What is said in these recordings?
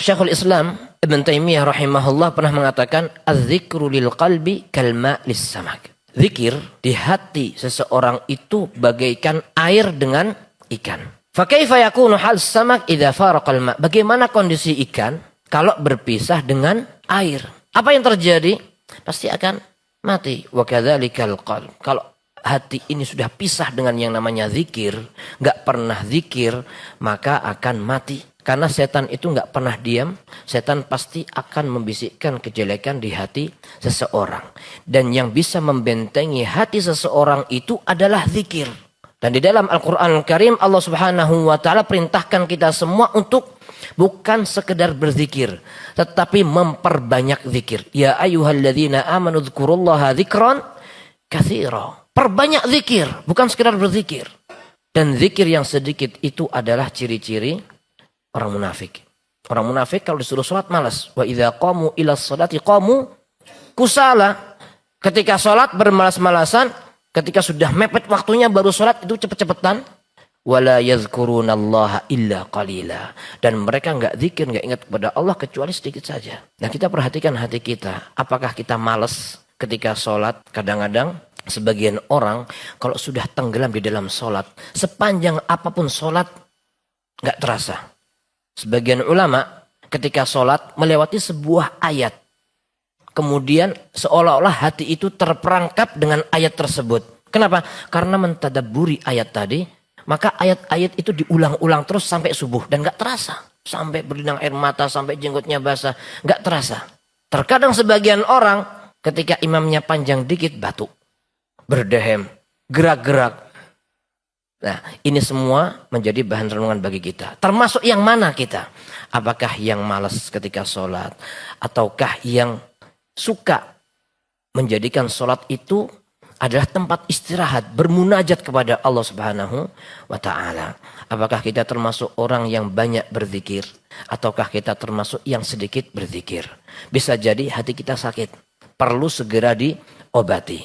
Syekhul Islam Ibn Taimiyah rahimahullah pernah mengatakan, "Az-dzikru lil qalbi kalma lis samak." Zikir di hati seseorang itu bagaikan air dengan ikan. Fa kaifa yakunu hal samak idza faraqal ma? Bagaimana kondisi ikan kalau berpisah dengan air? Apa yang terjadi? Pasti akan mati. Wa kadzalikal qalb. Kalau hati ini sudah pisah dengan yang namanya zikir, enggak pernah zikir, maka akan mati. Karena setan itu nggak pernah diam, setan pasti akan membisikkan kejelekan di hati seseorang. Dan yang bisa membentengi hati seseorang itu adalah zikir. Dan di dalam Al-Quran Al-Karim Allah Subhanahu wa Ta'ala perintahkan kita semua untuk bukan sekedar berzikir, tetapi memperbanyak zikir. Ya ayyuhalladzina amanu dzkurullaha dzikran katsira. Perbanyak zikir, bukan sekedar berzikir. Dan zikir yang sedikit itu adalah ciri-ciri orang munafik. Orang munafik kalau disuruh sholat malas. Wa idza qamu ila sholati qamu kusala. Ketika sholat bermalas-malasan. Ketika sudah mepet waktunya baru sholat itu cepet-cepetan. Wala yadhkurunallaha illa qalila. Dan mereka enggak zikir, enggak ingat kepada Allah kecuali sedikit saja. Nah kita perhatikan hati kita. Apakah kita malas ketika sholat? Kadang-kadang sebagian orang kalau sudah tenggelam di dalam sholat. Sepanjang apapun sholat enggak terasa. Sebagian ulama ketika sholat melewati sebuah ayat. Kemudian seolah-olah hati itu terperangkap dengan ayat tersebut. Kenapa? Karena mentadabburi ayat tadi. Maka ayat-ayat itu diulang-ulang terus sampai subuh. Dan gak terasa. Sampai berlinang air mata, sampai jenggotnya basah. Gak terasa. Terkadang sebagian orang ketika imamnya panjang dikit batuk. Berdehem. Gerak-gerak. Nah, ini semua menjadi bahan renungan bagi kita. Termasuk yang mana kita? Apakah yang malas ketika sholat? Ataukah yang suka menjadikan sholat itu adalah tempat istirahat, bermunajat kepada Allah Subhanahu wa Ta'ala? Apakah kita termasuk orang yang banyak berzikir? Ataukah kita termasuk yang sedikit berzikir? Bisa jadi hati kita sakit. Perlu segera diobati.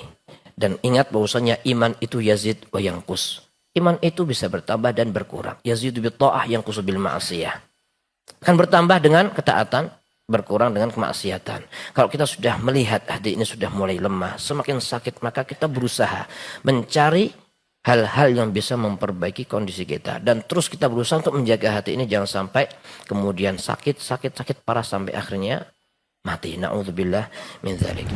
Dan ingat bahwasanya iman itu yazid wa yanqus. Iman itu bisa bertambah dan berkurang. Yazidu bit ta'ah yanqusu bil ma'siyah. Akan bertambah dengan ketaatan, berkurang dengan kemaksiatan. Kalau kita sudah melihat hati ini sudah mulai lemah, semakin sakit, maka kita berusaha mencari hal-hal yang bisa memperbaiki kondisi kita. Dan terus kita berusaha untuk menjaga hati ini jangan sampai kemudian sakit parah sampai akhirnya mati. Na'udzubillah min dzalik.